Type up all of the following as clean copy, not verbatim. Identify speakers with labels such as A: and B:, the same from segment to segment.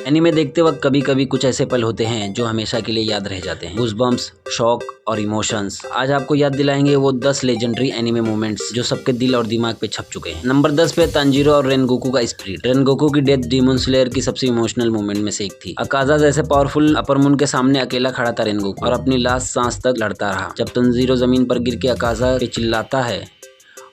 A: Anime देखते वक्त कभी कभी कुछ ऐसे पल होते हैं जो हमेशा के लिए याद रह जाते हैं। गूज़बम्प्स, शॉक और इमोशंस। आज आपको याद दिलाएंगे वो 10 लेजेंडरी एनीमे मोमेंट्स जो सबके दिल और दिमाग पे छप चुके हैं। नंबर 10 पे तांजीरो और रेनगोकू का स्पिरिट। रेनगोकू की डेथ डीमन स्लेयर की सबसे इमोशनल मोमेंट में से एक थी। अकाज़ा जैसे पावरफुल अपर मून के सामने अकेला खड़ा था रेनगोकू और अपनी लास्ट सांस तक लड़ता रहा। जब तांजीरो जमीन पर गिर के अकाज़ा पे चिल्लाता है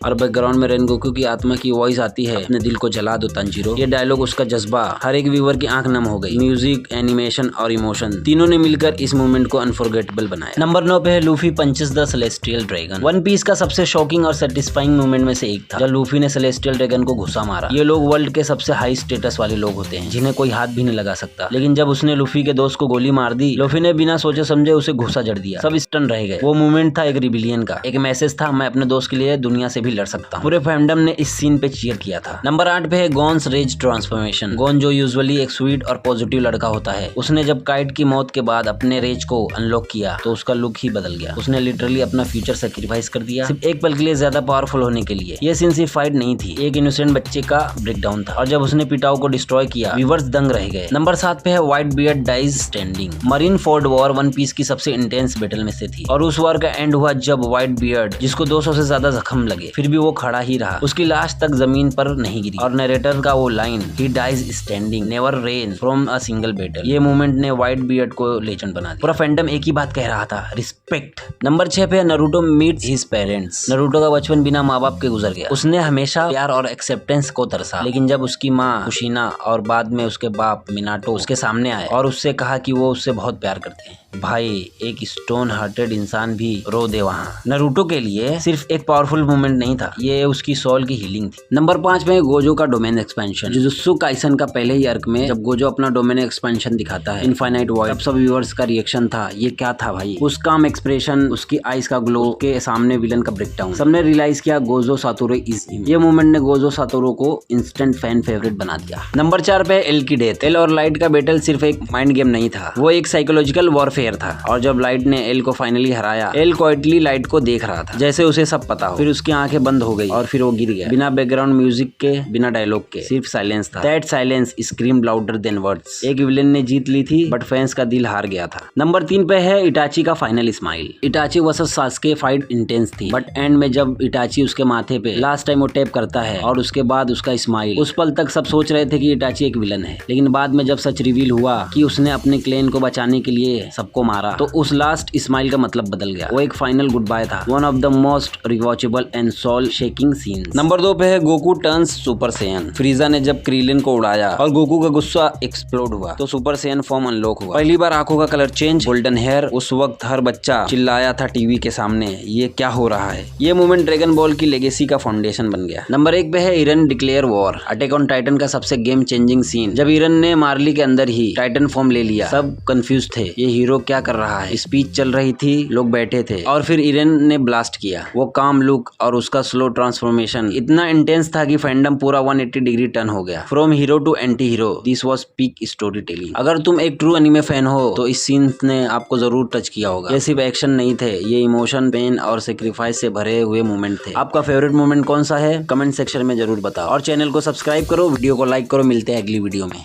A: और बैकग्राउंड में रेनगोकू की आत्मा की वॉइस आती है, अपने दिल को जला दो तांजीरो। ये डायलॉग, उसका जज्बा हर एक व्यूअर की आंख नम हो गई। म्यूजिक, एनिमेशन और इमोशन तीनों ने मिलकर इस मोमेंट को अनफॉरगेटेबल बनाया। नंबर 9 पे है Luffy punches the celestial dragon. One Piece का सबसे शॉकिंग और सेटिस्फाइंग मोमेंट में से एक था जब लूफी ने सेलेस्टियल ड्रैगन को घुसा मारा। ये लोग वर्ल्ड के सबसे हाई स्टेटस वाले लोग होते हैं जिन्हें कोई हाथ भी नहीं लगा सकता, लेकिन जब उसने लूफी के दोस्त को गोली मार दी, लूफी ने बिना सोचे समझे उसे घुसा जड़ दिया। सब स्टन रह गए। वो मोमेंट था एक रिबिलियन का, एक मैसेज था, मैं अपने दोस्त के लिए दुनिया से भी लड़ सकता हूँ। पूरे फैंडम ने इस सीन पे चीयर किया था। नंबर 8 पे है गॉन्स रेज ट्रांसफॉर्मेशन। गॉन जो यूजुअली एक स्वीट और पॉजिटिव लड़का होता है, उसने जब काइट की मौत के बाद अपने रेज को अनलॉक किया तो उसका लुक ही बदल गया। उसने लिटरली अपना फ्यूचर सेक्रीफाइस कर दिया सिर्फ एक पल के लिए ज्यादा पावरफुल होने के लिए। ये सीन सिर्फ फाइट नहीं थी, एक इनोसेंट बच्चे का ब्रेकडाउन था और जब उसने पिटाओ को डिस्ट्रॉय किया, व्यूअर्स दंग रह गए। नंबर 7 पे है Whitebeard dies standing. Marineford war One Piece की सबसे इंटेंस बैटल में से थी और उस वॉर का एंड हुआ जब व्हाइट बियर्ड, जिसको 200 से ज्यादा जख्म लगे, फिर भी वो खड़ा ही रहा। उसकी लाश तक जमीन पर नहीं गिरी और नरेटर का वो line, he dies standing never ran from a single battle, ये मूवमेंट ने व्हाइट बियर्ड को लेजेंड बना दिया। पूरा फैंडम एक ही बात कह रहा था, रिस्पेक्ट। नंबर 6 पे Naruto meets his parents. Naruto का बचपन बिना माँ बाप के गुजर गया। उसने हमेशा प्यार और एक्सेप्टेंस को तरसा, लेकिन जब उसकी माँ कुशिना और बाद में उसके बाप मिनाटो उसके सामने आए और उससे कहा कि वो उससे बहुत प्यार करते हैं, भाई एक स्टोन हार्टेड इंसान भी रो दे वहाँ। नरूटो के लिए सिर्फ एक पावरफुल मूवमेंट नहीं था, ये उसकी सोल की हीलिंग थी। नंबर 5 में गोजो का डोमेन एक्सपेंशन। जुजुत्सु काइसन का पहले ही अर्क में जब गोजो अपना डोमेन एक्सपेंशन दिखाता है, इनफाइनाइट वॉइड, सब व्यूअर्स का रिएक्शन था, ये क्या था भाई। उसका एक्सप्रेशन, उसकी आईज का ग्लो, के सामने विलन का ब्रेकडाउन, सबने रियलाइज किया गोजो सातोरो इज हिम। ये मूवमेंट ने गोजो सातोरो को इंस्टेंट फैन फेवरेट बना दिया। नंबर 4 पे एल की डेथ। एल और लाइट का बैटल सिर्फ एक माइंड गेम नहीं था, वो एक साइकोलॉजिकल वॉरफेयर था। और जब लाइट ने एल को फाइनली हराया, एल क्वाइटली लाइट को देख रहा था जैसे उसे सब पता हो। फिर उसकी आंखें बंद हो गई और फिर वो गिर गया, बिना बैकग्राउंड म्यूजिक के, बिना डायलॉग के, सिर्फ साइलेंस था। That silence screamed louder than words. एक विलेन ने जीत ली थी बट फैंस का दिल हार गया था। नंबर 3 पे है इटाची का final smile. Itachi versus Sasuke fight intense थी, बट एंड में जब इटाची उसके माथे पे लास्ट टाइम वो टैप करता है और उसके बाद उसका स्माइल, उस पल तक सब सोच रहे थे कि इटाची एक विलन है, लेकिन बाद में जब सच रिवील हुआ कि उसने अपने क्लेन को बचाने के लिए सबको मारा, तो उस लास्ट स्माइल का मतलब बदल गया। वो एक फाइनल गुड बाय था। One of the most rewatchable and soul shaking scenes. Number 2 पे है Goku turns super Saiyan. Frieza ने जब क्रीलिन को उड़ाया और गोकू का गुस्सा एक्सप्लोड हुआ तो सुपर सैयन फॉर्म अनलॉक हुआ। पहली बार आंखों का कलर चेंज, गोल्डन हेयर। उस वक्त हर बच्चा चिल्लाया था टीवी के सामने, ये क्या हो रहा है। ये मूवमेंट ड्रैगन बॉल की लेगेसी का फाउंडेशन बन गया। नंबर 1 पे है Eren declare war. Attack on Titan का सबसे गेम चेंजिंग सीन, जब इरन ने मार्ली के अंदर ही टाइटन फॉर्म ले लिया। सब कंफ्यूज थे, ये हीरो क्या कर रहा है। स्पीच चल रही थी, लोग बैठे थे और फिर इरन ने ब्लास्ट किया। वो काम लुक और उसका स्लो ट्रांसफॉर्मेशन इतना इंटेंस था कि फैंडम पूरा 180 डिग्री टर्न हो गया, from hero to anti hero. This was peak storytelling. अगर तुम एक ट्रू एनिमे फैन हो तो इस सीन ने आपको जरूर टच किया होगा। ये सिर्फ एक्शन नहीं थे, ये इमोशन, पेन और सेक्रीफाइस से भरे हुए मोमेंट थे। आपका फेवरेट मोमेंट कौन सा है, कमेंट सेक्शन में जरूर बताओ और चैनल को सब्सक्राइब करो, वीडियो को लाइक करो। मिलते हैं अगली वीडियो में।